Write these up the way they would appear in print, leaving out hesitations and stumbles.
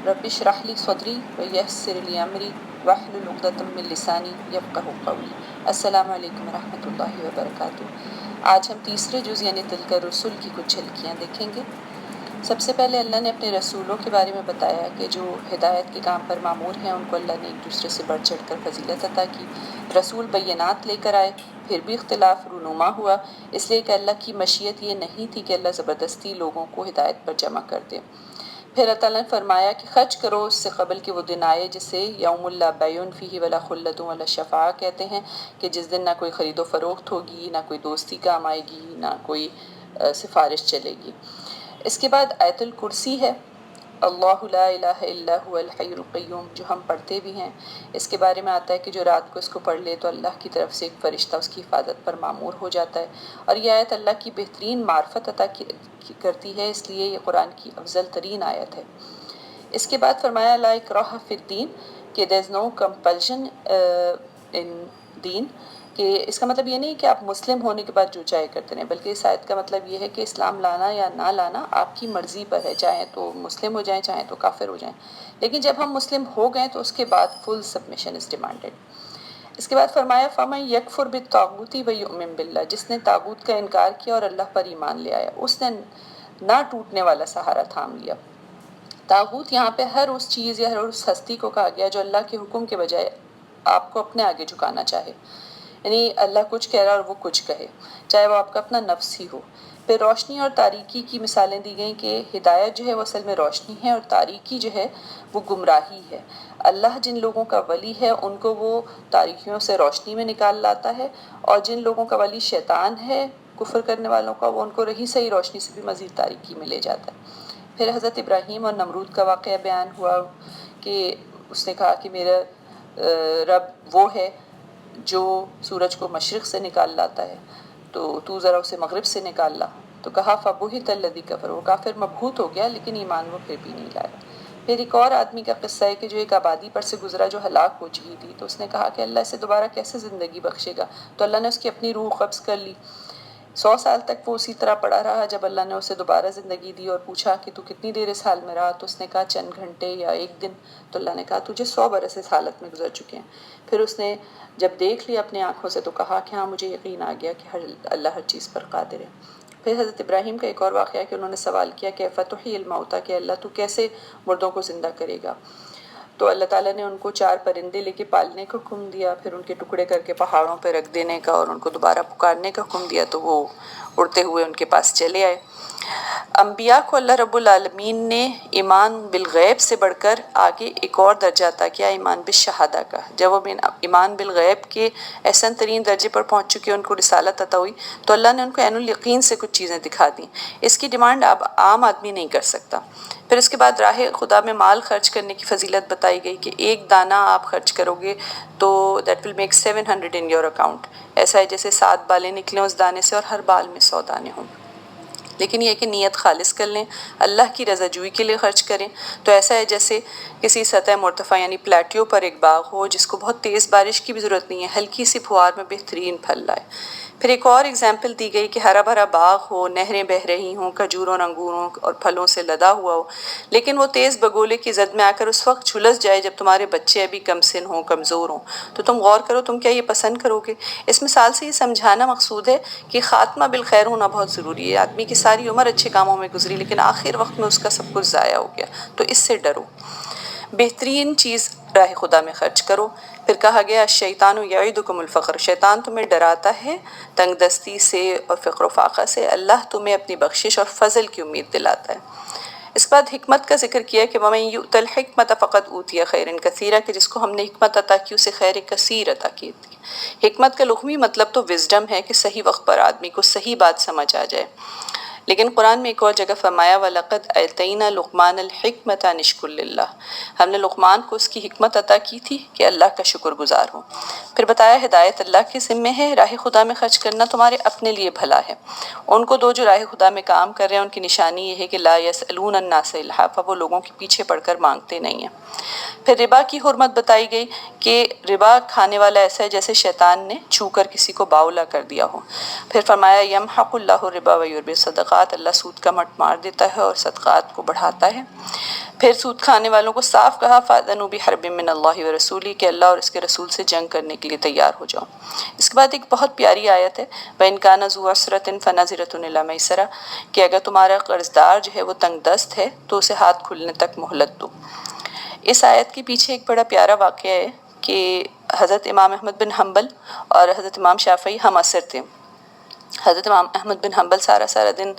رب اشرح لی صدری ویسر لی امری واحلل عقدۃ من لسانی یفقہوا قولی۔ السلام علیکم ورحمۃ اللہ وبرکاتہ۔ آج ہم تیسرے جز یعنی تلک الرسل کی کچھ جھلکیاں دیکھیں گے۔ سب سے پہلے اللہ نے اپنے رسولوں کے بارے میں بتایا کہ جو ہدایت کے کام پر مامور ہیں ان کو اللہ نے ایک دوسرے سے بڑھ چڑھ کر فضیلت عطا کی۔ رسول بینات لے کر آئے، پھر بھی اختلاف رونما ہوا، اس لیے کہ اللہ کی مشیت یہ نہیں تھی کہ اللہ زبردستی لوگوں کو ہدایت پر جمع کر دے۔ پھر اللہ تعالیٰ نے فرمایا کہ خرچ کرو اس سے قبل کہ وہ دن آئے جسے یوم لا بیع فیہ ولا خلۃ ولا شفاعہ کہتے ہیں، کہ جس دن نہ کوئی خرید و فروخت ہوگی، نہ کوئی دوستی کام آئے گی، نہ کوئی سفارش چلے گی۔ اس کے بعد آیت الکرسی ہے، اللہ لا الہ الا هو الحی القیوم، جو ہم پڑھتے بھی ہیں۔ اس کے بارے میں آتا ہے کہ جو رات کو اس کو پڑھ لے تو اللہ کی طرف سے ایک فرشتہ اس کی حفاظت پر مامور ہو جاتا ہے، اور یہ آیت اللہ کی بہترین معرفت عطا کرتی ہے، اس لیے یہ قرآن کی افضل ترین آیت ہے۔ اس کے بعد فرمایا لا اکراہ فی الدین، کہ there is no compulsion in دین، کہ اس کا مطلب یہ نہیں کہ آپ مسلم ہونے کے بعد جو چاہے کرتے رہیں، بلکہ اس آیت کا مطلب یہ ہے کہ اسلام لانا یا نہ لانا آپ کی مرضی پر ہے، چاہے تو مسلم ہو جائیں چاہے تو کافر ہو جائیں، لیکن جب ہم مسلم ہو گئے تو اس کے بعد فل سبمیشن از ڈیمانڈڈ۔ اس کے بعد فرمایا فَمَن يَكْفُرْ بِالطَّاغُوتِ وَيُؤْمِن بِاللَّهِ، جس نے طاغوت کا انکار کیا اور اللہ پر ایمان لے آیا، اس نے نہ ٹوٹنے والا سہارا تھام لیا۔ طاغوت یہاں پہ ہر اس چیز یا ہر اس ہستی کو کہا گیا جو اللہ کے حکم کے بجائے آپ کو اپنے آگے جھکانا چاہے، یعنی اللہ کچھ کہہ رہا اور وہ کچھ کہے، چاہے وہ آپ کا اپنا نفس ہی ہو۔ پھر روشنی اور تاریکی کی مثالیں دی گئیں کہ ہدایت جو ہے وہ اصل میں روشنی ہے اور تاریکی جو ہے وہ گمراہی ہے۔ اللہ جن لوگوں کا ولی ہے ان کو وہ تاریکیوں سے روشنی میں نکال لاتا ہے، اور جن لوگوں کا ولی شیطان ہے کفر کرنے والوں کا، وہ ان کو رہی صحیح روشنی سے بھی مزید تاریکی میں لے جاتا ہے۔ پھر حضرت ابراہیم اور نمرود کا واقعہ بیان ہوا کہ اس نے کہا کہ میرا رب وہ ہے جو سورج کو مشرق سے نکال لاتا ہے، تو ذرا اسے مغرب سے نکال لا، تو کہا فَبُہِتَ الَّذِي كَفَرَ، وہ کافر مبہوت ہو گیا لیکن ایمان وہ پھر بھی نہیں لایا۔ پھر ایک اور آدمی کا قصہ ہے کہ جو ایک آبادی پر سے گزرا جو ہلاک ہو چکی تھی، تو اس نے کہا کہ اللہ اسے دوبارہ کیسے زندگی بخشے گا، تو اللہ نے اس کی اپنی روح قبض کر لی۔ 100 سال تک وہ اسی طرح پڑا رہا، جب اللہ نے اسے دوبارہ زندگی دی اور پوچھا کہ تو کتنی دیر اس حال میں رہا، تو اس نے کہا چند گھنٹے یا ایک دن، تو اللہ نے کہا تجھے 100 برس اس حالت میں گزر چکے ہیں۔ پھر اس نے جب دیکھ لیا اپنے آنکھوں سے تو کہا کہ ہاں مجھے یقین آ گیا کہ اللہ ہر چیز پر قادر ہے۔ پھر حضرت ابراہیم کا ایک اور واقعہ ہے کہ انہوں نے سوال کیا کہ فَتُحْيِي الْمَوْتَىٰ، کہ اللہ تو کیسے مردوں کو زندہ کرے گا، تو اللہ تعالیٰ نے ان کو 4 پرندے لے کے پالنے کا حکم دیا، پھر ان کے ٹکڑے کر کے پہاڑوں پہ رکھ دینے کا اور ان کو دوبارہ پکارنے کا حکم دیا، تو وہ اڑتے ہوئے ان کے پاس چلے آئے۔ انبیاء کو اللہ رب العالمین نے ایمان بالغیب سے بڑھ کر آگے ایک اور درجہ عطا کیا، ایمان بالشہادہ کا۔ جب وہ ایمان بالغیب کے احسن ترین درجے پر پہنچ چکے، ان کو رسالت عطا ہوئی، تو اللہ نے ان کو عین الیقین سے کچھ چیزیں دکھا دیں۔ اس کی ڈیمانڈ اب عام آدمی نہیں کر سکتا۔ پھر اس کے بعد راہ خدا میں مال خرچ کرنے کی فضیلت بتائی گئی کہ ایک دانہ آپ خرچ کرو گے تو that will make 700 in your account, ایسا ہے جیسے 7 بالیں نکلیں اس دانے سے اور ہر بال میں 100 دانے ہوں۔ لیکن یہ کہ نیت خالص کر لیں، اللہ کی رضا جوئی کے لیے خرچ کریں، تو ایسا ہے جیسے کسی سطح مرتفع یعنی پلیٹیو پر ایک باغ ہو جس کو بہت تیز بارش کی بھی ضرورت نہیں ہے، ہلکی سی پھوار میں بہترین پھل لائے۔ پھر ایک اور اگزامپل دی گئی کہ ہرا بھرا باغ ہو، نہریں بہہ رہی ہوں، کھجوروں انگوروں اور پھلوں سے لدا ہوا ہو، لیکن وہ تیز بگولے کی زد میں آ کر اس وقت جھلس جائے جب تمہارے بچے ابھی کم سن ہوں، کمزور ہوں، تو تم غور کرو تم کیا یہ پسند کرو گے؟ اس مثال سے یہ سمجھانا مقصود ہے کہ خاتمہ بالخیر ہونا بہت ضروری ہے۔ آدمی کی ساری عمر اچھے کاموں میں گزری لیکن آخر وقت میں اس کا سب کچھ ضائع ہو گیا، تو اس سے ڈرو۔ بہترین چیز راہ خدا میں خرچ کرو۔ پھر کہا گیا الشیطان یعدکم الفقر، شیطان تمہیں ڈراتا ہے تنگ دستی سے اور فقر و فاقہ سے، اللہ تمہیں اپنی بخشش اور فضل کی امید دلاتا ہے۔ اس کے بعد حکمت کا ذکر کیا کہ وَمَن یُؤْتَ الْحِکْمَةَ فَقَدْ أُوتِیَ خَیْرًا کَثِیرًا، کہ جس کو ہم نے حکمت عطا کی اسے خیر کثیر عطا کی تھی۔ حکمت کا لغوی مطلب تو وزڈم ہے کہ صحیح وقت پر آدمی کو صحیح بات سمجھ آ جائے، لیکن قرآن میں ایک اور جگہ فرمایا وَلَقَدْ آتَیْنَا لُقْمَانَ الْحِکْمَةَ أَنِ اشْکُرْ لِلَّهِ، ہم نے لقمان کو اس کی حکمت عطا کی تھی کہ اللہ کا شکر گزار ہو۔ پھر بتایا ہدایت اللہ کے ذمے ہے، راہ خدا میں خرچ کرنا تمہارے اپنے لیے بھلا ہے۔ ان کو دو جو راہ خدا میں کام کر رہے ہیں ان کی نشانی یہ ہے کہ لا یسألون الناس الحافا، وہ لوگوں کے پیچھے پڑھ کر مانگتے نہیں ہیں۔ پھر ربا کی حرمت بتائی گئی کہ ربا کھانے والا ایسا ہے جیسے شیطان نے چھو کر کسی کو باولا کر دیا ہو۔ پھر فرمایا یمحق اللہ الربا ویربی الصدقات، اللہ سود کا مٹ مار دیتا ہے اور صدقات کو بڑھاتا ہے۔ پھر سود کھانے والوں کو صاف کہا فَأْذَنُوا بِحَرْبٍ مِّنَ اللَّهِ وَرَسُولِهِ کہ اللہ اور اس کے رسول سے جنگ کرنے کے لیے تیار ہو جاؤ۔ اس کے بعد ایک بہت پیاری آیت ہے وَإِنْ كَانَ ذُو عُسْرَةٍ فَنَظِرَةٌ إِلَىٰ مَيْسَرَةٍ کہ اگر تمہارا قرض دار جو ہے وہ تنگ دست ہے تو اسے ہاتھ کھلنے تک مہلت دو۔ اس آیت کے پیچھے ایک بڑا پیارا واقعہ ہے کہ حضرت امام احمد بن حنبل اور حضرت امام شافعی ہم عصر تھے۔ حضرت امام احمد بن حنبل سارا دن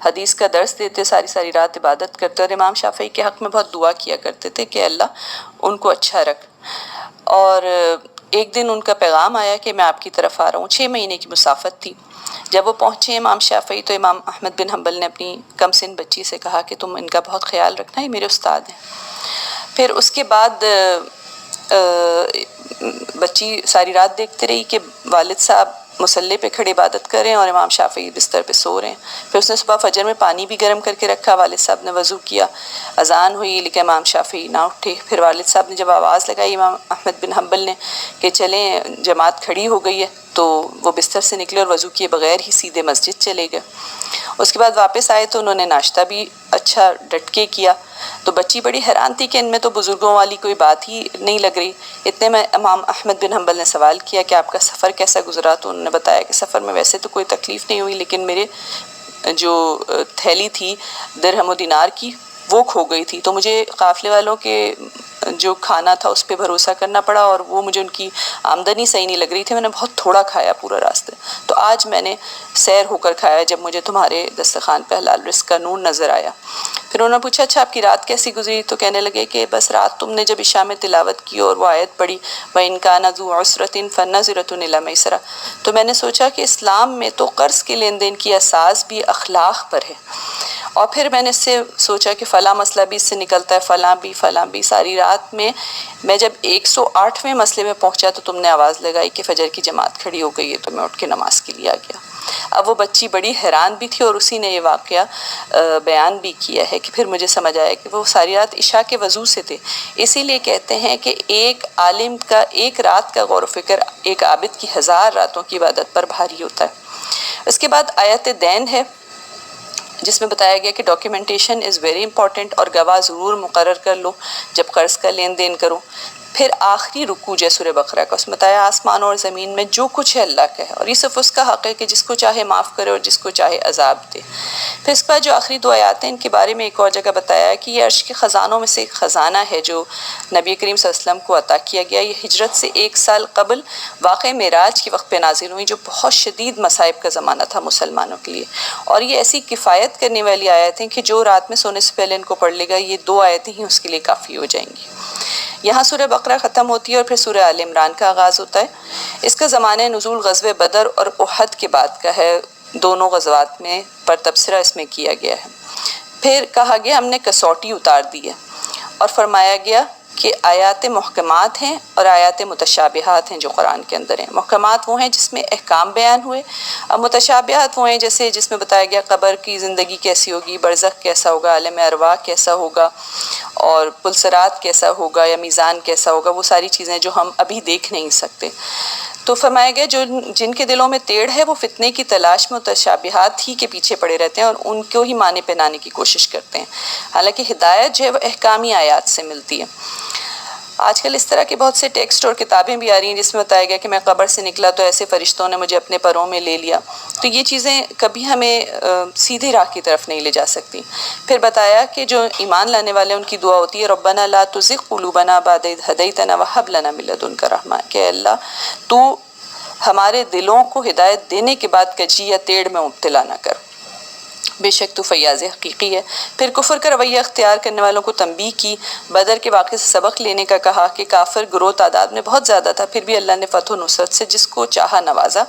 حدیث کا درس دیتے، ساری رات عبادت کرتے، اور امام شافعی کے حق میں بہت دعا کیا کرتے تھے کہ اللہ ان کو اچھا رکھ۔ اور ایک دن ان کا پیغام آیا کہ میں آپ کی طرف آ رہا ہوں۔ 6 مہینے کی مسافت تھی۔ جب وہ پہنچے امام شافعی تو امام احمد بن حنبل نے اپنی کم سن بچی سے کہا کہ تم ان کا بہت خیال رکھنا، یہ میرے استاد ہیں۔ پھر اس کے بعد بچی ساری رات دیکھتے رہی کہ والد صاحب مصلی پہ کھڑے عبادت کر رہے ہیں اور امام شافعی بستر پہ سو رہے ہیں۔ پھر اس نے صبح فجر میں پانی بھی گرم کر کے رکھا، والد صاحب نے وضو کیا، اذان ہوئی لیکن امام شافعی نہ اٹھے۔ پھر والد صاحب نے جب آواز لگائی امام احمد بن حنبل نے کہ چلیں جماعت کھڑی ہو گئی ہے، تو وہ بستر سے نکلے اور وضو کیے بغیر ہی سیدھے مسجد چلے گئے۔ اس کے بعد واپس آئے تو انہوں نے ناشتہ بھی اچھا ڈٹ کے کیا۔ تو بچی بڑی حیران تھی کہ ان میں تو بزرگوں والی کوئی بات ہی نہیں لگ رہی۔ اتنے میں امام احمد بن حنبل نے سوال کیا کہ آپ کا سفر کیسا گزرا؟ تو انہوں نے بتایا کہ سفر میں ویسے تو کوئی تکلیف نہیں ہوئی، لیکن میرے جو تھیلی تھی درہم و دینار کی وہ کھو گئی تھی، تو مجھے قافلے والوں کے جو کھانا تھا اس پہ بھروسہ کرنا پڑا، اور وہ مجھے ان کی آمدنی صحیح نہیں لگ رہی تھی، میں نے بہت تھوڑا کھایا پورا راستے۔ تو آج میں نے سیر ہو کر کھایا جب مجھے تمہارے دسترخوان پہ حلال رزق کا نور نظر آیا۔ پھر انہوں نے پوچھا اچھا آپ کی رات کیسی گزری؟ تو کہنے لگے کہ بس رات تم نے جب عشاء میں تلاوت کی اور وہ آیت پڑھی وَإِنْ كَانَ ذُو عُسْرَةٍ فَنَظِرَةٌ إِلَىٰ مَيْسَرَةٍ، تو میں نے سوچا کہ اسلام میں تو قرض کے لین دین کی اساس بھی اخلاق پر ہے، اور پھر میں نے اس سے سوچا کہ فلاں مسئلہ بھی اس سے نکلتا ہے، فلاں بھی۔ ساری رات میں جب 108ویں مسئلے میں پہنچا تو تم نے آواز لگائی کہ فجر کی جماعت کھڑی ہو گئی ہے، تو میں اٹھ کے نماز کے لیے آ گیا۔ اب وہ بچی بڑی حیران بھی تھی اور اسی نے یہ واقعہ بیان بھی کیا ہے کہ پھر مجھے سمجھ آیا کہ وہ ساری رات عشاء کے وضو سے تھے۔ اسی لیے کہتے ہیں کہ ایک عالم کا ایک رات کا غور و فکر ایک عابد کی 1000 راتوں کی عبادت پر بھاری ہوتا ہے۔ اس کے بعد آیت دین ہے جس میں بتایا گیا کہ ڈاکیومنٹیشن از ویری امپورٹنٹ، اور گواہ ضرور مقرر کر لو جب قرض کا لین دین کرو۔ پھر آخری رکوع ہے سورہ بقرہ کا، اس میں بتایا آسمان اور زمین میں جو کچھ ہے اللہ کا ہے، اور یہ صرف اس کا حق ہے کہ جس کو چاہے معاف کرے اور جس کو چاہے عذاب دے۔ پھر اس کے بعد جو آخری 2 آیات ہیں ان کے بارے میں ایک اور جگہ بتایا کہ یہ عرش کے خزانوں میں سے ایک خزانہ ہے جو نبی کریم صلی اللہ علیہ وسلم کو عطا کیا گیا۔ یہ ہجرت سے 1 سال قبل واقع معراج کے وقت پہ نازل ہوئی، جو بہت شدید مصائب کا زمانہ تھا مسلمانوں کے لیے، اور یہ ایسی کفایت کرنے والی آیتیں کہ جو رات میں سونے سے پہلے ان کو پڑھ لے گا یہ 2 آیتیں ہی اس کے لیے کافی ہو جائیں گی۔ یہاں سورہ بقرہ ختم ہوتی ہے اور پھر سورہ آل عمران کا آغاز ہوتا ہے۔ اس کا زمانہ نزول غزوہ بدر اور احد کے بعد کا ہے، دونوں غزوات میں پر تبصرہ اس میں کیا گیا ہے۔ پھر کہا گیا ہم نے کسوٹی اتار دی ہے، اور فرمایا گیا کہ آیات محکمات ہیں اور آیات متشابہات ہیں جو قرآن کے اندر ہیں۔ محکمات وہ ہیں جس میں احکام بیان ہوئے، اور متشابہات وہ ہیں جیسے جس میں بتایا گیا قبر کی زندگی کیسی ہوگی، برزخ کیسا ہوگا، عالم ارواح کیسا ہوگا، اور پلسرات کیسا ہوگا یا میزان کیسا ہوگا، وہ ساری چیزیں جو ہم ابھی دیکھ نہیں سکتے۔ تو فرمایا گیا جن کے دلوں میں ٹیڑھ ہے وہ فتنے کی تلاش میں متشابہات ہی کے پیچھے پڑے رہتے ہیں اور ان کو ہی معنی پہنانے کی کوشش کرتے ہیں، حالانکہ ہدایت جو ہے وہ احکامی آیات سے ملتی ہے۔ آج کل اس طرح کے بہت سے ٹیکسٹ اور کتابیں بھی آ رہی ہیں جس میں بتایا گیا کہ میں قبر سے نکلا تو ایسے فرشتوں نے مجھے اپنے پروں میں لے لیا، تو یہ چیزیں کبھی ہمیں سیدھی راہ کی طرف نہیں لے جا سکتی۔ پھر بتایا کہ جو ایمان لانے والے ان کی دعا ہوتی ہے ربنا لا تزغ قلوبنا بعد اذ ہدیتنا وہب لنا من لدنک رحمہ، کہ اللہ تو ہمارے دلوں کو ہدایت دینے کے بعد کجی یا ٹیڑھ میں مبتلا نہ کر، بے شک تو فیاض حقیقی ہے۔ پھر کفر کا رویہ اختیار کرنے والوں کو تنبیہ کی، بدر کے واقعے سے سبق لینے کا کہا کہ کافر گروہ تعداد میں بہت زیادہ تھا، پھر بھی اللہ نے فتح و نصرت سے جس کو چاہا نوازا۔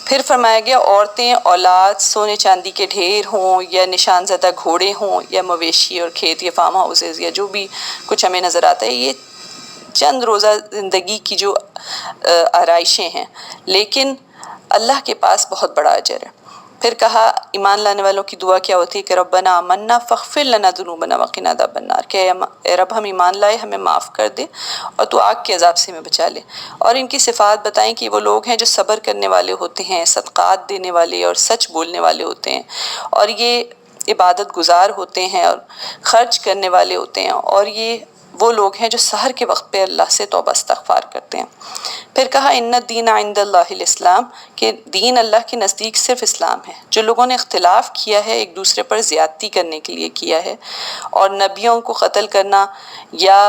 پھر فرمایا گیا عورتیں، اولاد، سونے چاندی کے ڈھیر ہوں یا نشان زدہ گھوڑے ہوں یا مویشی اور کھیت یا فارم ہاؤسز یا جو بھی کچھ ہمیں نظر آتا ہے، یہ چند روزہ زندگی کی جو آرائشیں ہیں، لیکن اللہ کے پاس بہت بڑا اجر ہے۔ پھر کہا ایمان لانے والوں کی دعا کیا ہوتی ہے کہ ربنا آمنا فاغفر لنا ذنوبنا وقنا عذاب النار، کہ اے رب ہم ایمان لائے، ہمیں معاف کر دے اور تو آگ کے عذاب سے ہمیں بچا لے۔ اور ان کی صفات بتائیں کہ وہ لوگ ہیں جو صبر کرنے والے ہوتے ہیں، صدقات دینے والے اور سچ بولنے والے ہوتے ہیں، اور یہ عبادت گزار ہوتے ہیں اور خرچ کرنے والے ہوتے ہیں، اور یہ وہ لوگ ہیں جو سحر کے وقت پہ اللہ سے توبہ استغفار کرتے ہیں۔ پھر کہا ان الدین عند اللہ الاسلام، کہ دین اللہ کے نزدیک صرف اسلام ہے۔ جو لوگوں نے اختلاف کیا ہے، ایک دوسرے پر زیادتی کرنے کے لیے کیا ہے، اور نبیوں کو قتل کرنا یا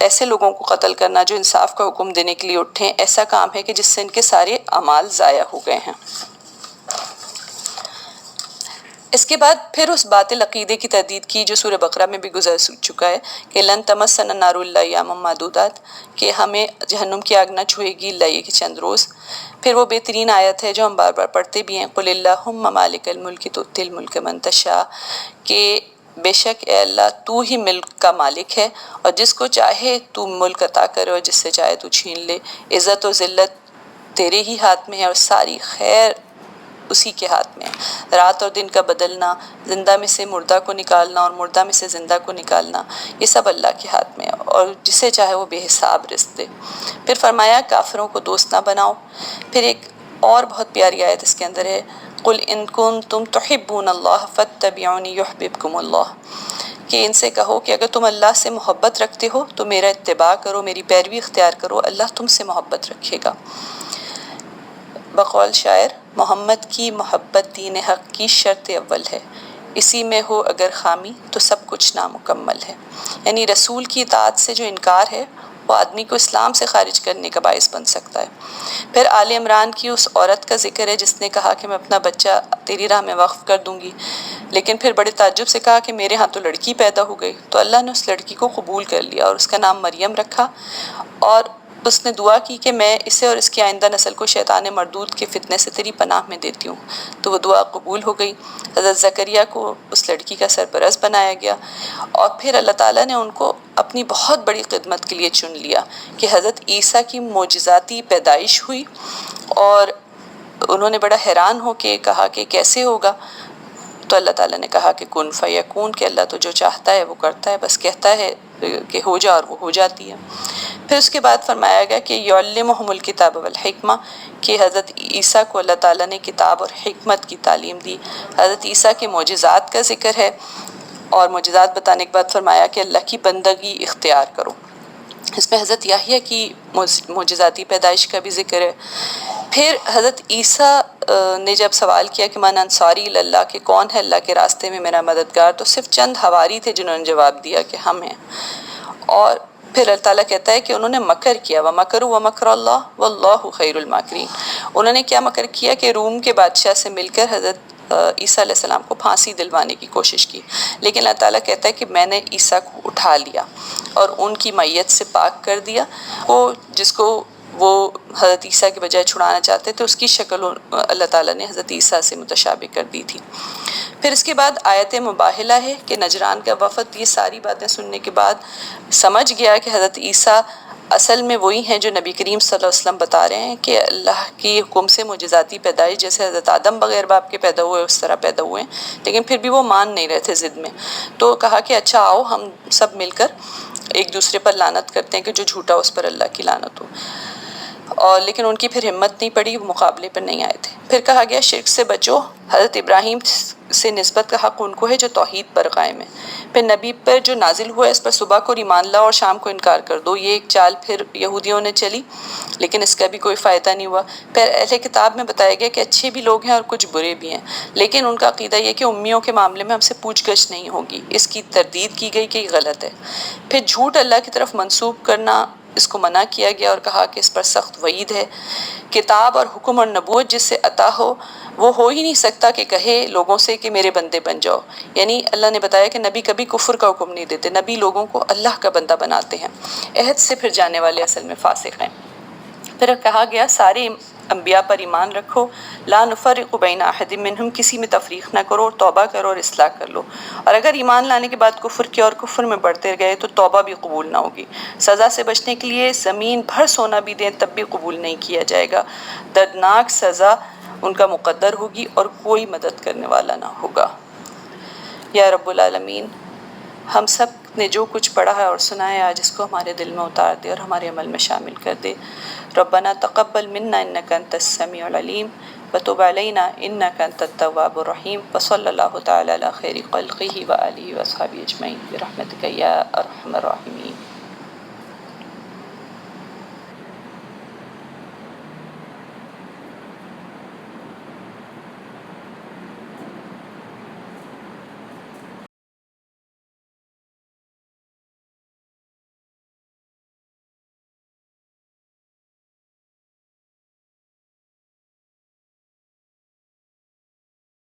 ایسے لوگوں کو قتل کرنا جو انصاف کا حکم دینے کے لیے اٹھیں، ایسا کام ہے کہ جس سے ان کے سارے اعمال ضائع ہو گئے ہیں۔ اس کے بعد پھر اس باطل عقیدے کی تردید کی جو سورہ بقرہ میں بھی گزر چکا ہے کہ لن تمسنا النار الا ایاما معدودات، کہ ہمیں جہنم کی آگ نہ چھوئے گی الا یہ کہ چند روز۔ پھر وہ بہترین آیت ہے جو ہم بار بار پڑھتے بھی ہیں، قل اللہم مالک الملک تؤتی الملک من تشاء، کہ بے شک اے اللہ تو ہی ملک کا مالک ہے، اور جس کو چاہے تو ملک عطا کرے اور جس سے چاہے تو چھین لے۔ عزت و ذلت تیرے ہی ہاتھ میں ہے، اور ساری خیر اسی کے ہاتھ میں ہے۔ رات اور دن کا بدلنا، زندہ میں سے مردہ کو نکالنا اور مردہ میں سے زندہ کو نکالنا، یہ سب اللہ کے ہاتھ میں ہے، اور جسے چاہے وہ بے حساب رزق دے۔ پھر فرمایا کافروں کو دوست نہ بناؤ۔ پھر ایک اور بہت پیاری آیت اس کے اندر ہے، قل ان کنتم تحبون اللہ فاتبعونی یحببکم اللہ، کہ ان سے کہو کہ اگر تم اللہ سے محبت رکھتے ہو تو میرا اتباع کرو، میری پیروی اختیار کرو، اللہ تم سے محبت رکھے گا۔ بقول شاعر، محمد کی محبت دین حق کی شرط اول ہے، اسی میں ہو اگر خامی تو سب کچھ نامکمل ہے۔ یعنی رسول کی اطاعت سے جو انکار ہے وہ آدمی کو اسلام سے خارج کرنے کا باعث بن سکتا ہے۔ پھر آل عمران کی اس عورت کا ذکر ہے جس نے کہا کہ میں اپنا بچہ تیری راہ میں وقف کر دوں گی، لیکن پھر بڑے تعجب سے کہا کہ میرے ہاں تو لڑکی پیدا ہو گئی، تو اللہ نے اس لڑکی کو قبول کر لیا اور اس کا نام مریم رکھا، اور اس نے دعا کی کہ میں اسے اور اس کی آئندہ نسل کو شیطان مردود کے فتنے سے تیری پناہ میں دیتی ہوں، تو وہ دعا قبول ہو گئی۔ حضرت زکریا کو اس لڑکی کا سرپرست بنایا گیا، اور پھر اللہ تعالیٰ نے ان کو اپنی بہت بڑی خدمت کے لیے چن لیا کہ حضرت عیسیٰ کی معجزاتی پیدائش ہوئی، اور انہوں نے بڑا حیران ہو کے کہا کہ کیسے ہوگا، تو اللہ تعالیٰ نے کہا کہ کن فیکون، کہ اللہ تو جو چاہتا ہے وہ کرتا ہے، بس کہتا ہے کہ ہو جا اور وہ ہو جاتی ہے۔ پھر اس کے بعد فرمایا گیا کہ یعلمہم الکتاب والحکمہ، کہ حضرت عیسیٰ کو اللہ تعالیٰ نے کتاب اور حکمت کی تعلیم دی۔ حضرت عیسیٰ کے معجزات کا ذکر ہے، اور معجزات بتانے کے بعد فرمایا کہ اللہ کی بندگی اختیار کرو۔ اس میں حضرت یحییٰ کی معجزاتی پیدائش کا بھی ذکر ہے۔ پھر حضرت عیسیٰ نے جب سوال کیا کہ من انصاری اللہ، کہ کون ہے اللہ کے راستے میں میرا مددگار، تو صرف چند حواری تھے جنہوں نے جواب دیا کہ ہم ہیں۔ اور پھر اللہ تعالیٰ کہتا ہے کہ انہوں نے مکر کیا، وَمَكَرُوا وَمَكْرَ اللَّهُ وَاللَّهُ خَيْرُ الْمَاكِرِينَ۔ انہوں نے کیا مکر کیا کہ روم کے بادشاہ سے مل کر حضرت عیسیٰ علیہ السلام کو پھانسی دلوانے کی کوشش کی، لیکن اللہ تعالیٰ کہتا ہے کہ میں نے عیسیٰ کو اٹھا لیا اور ان کی میت سے پاک کر دیا۔ وہ جس کو وہ حضرت عیسیٰ کے بجائے چھڑانا چاہتے تھے، اس کی شکل اللہ تعالیٰ نے حضرت عیسیٰ سے متشابہ کر دی تھی۔ پھر اس کے بعد آیت مباہلہ ہے کہ نجران کا وفد یہ ساری باتیں سننے کے بعد سمجھ گیا کہ حضرت عیسیٰ اصل میں وہی ہیں جو نبی کریم صلی اللہ علیہ وسلم بتا رہے ہیں کہ اللہ کی حکم سے معجزاتی پیدائش، جیسے حضرت آدم بغیر باپ کے پیدا ہوئے اس طرح پیدا ہوئے ہیں، لیکن پھر بھی وہ مان نہیں رہے تھے ضد میں۔ تو کہا کہ اچھا آؤ ہم سب مل کر ایک دوسرے پر لعنت کرتے ہیں کہ جو جھوٹا اس پر اللہ کی لعنت ہو، اور لیکن ان کی پھر ہمت نہیں پڑی، وہ مقابلے پر نہیں آئے تھے۔ پھر کہا گیا شرک سے بچو، حضرت ابراہیم سے نسبت کا حق ان کو ہے جو توحید پر قائم ہے۔ پھر نبی پر جو نازل ہوا ہے اس پر صبح کو ایمان لاؤ اور شام کو انکار کر دو، یہ ایک چال پھر یہودیوں نے چلی، لیکن اس کا بھی کوئی فائدہ نہیں ہوا۔ پھر اہل کتاب میں بتایا گیا کہ اچھے بھی لوگ ہیں اور کچھ برے بھی ہیں، لیکن ان کا عقیدہ یہ کہ امیوں کے معاملے میں ہم سے پوچھ گچھ نہیں ہوگی، اس کی تردید کی گئی کہ یہ غلط ہے۔ پھر جھوٹ اللہ کی طرف منسوب کرنا، اس کو منع کیا گیا اور کہا کہ اس پر سخت وعید ہے۔ کتاب اور حکم اور نبوت جس سے عطا ہو وہ ہو ہی نہیں سکتا کہ کہے لوگوں سے کہ میرے بندے بن جاؤ، یعنی اللہ نے بتایا کہ نبی کبھی کفر کا حکم نہیں دیتے، نبی لوگوں کو اللہ کا بندہ بناتے ہیں۔ عہد سے پھر جانے والے اصل میں فاسق ہیں۔ پھر کہا گیا سارے انبیاء پر ایمان رکھو، لا نفرق بین احد منہم، کسی میں تفریق نہ کرو، توبہ کرو اور اصلاح کر لو، اور اگر ایمان لانے کے بعد کفر کیا اور کفر میں بڑھتے گئے تو توبہ بھی قبول نہ ہوگی۔ سزا سے بچنے کے لیے زمین بھر سونا بھی دیں تب بھی قبول نہیں کیا جائے گا، دردناک سزا ان کا مقدر ہوگی اور کوئی مدد کرنے والا نہ ہوگا۔ یا رب العالمین، ہم سب نے جو کچھ پڑھا ہے اور سنا ہے آج اس کو ہمارے دل میں اتار دے اور ہمارے عمل میں شامل کر دے۔ ربنا تقبل منا انک انت السمیع العلیم وتب علینا انک انت التواب الرحیم وصلی اللہ تعالی علی خیر خلقہ وآلہ وصحبہ اجمعین برحمتک یا ارحم الراحمین.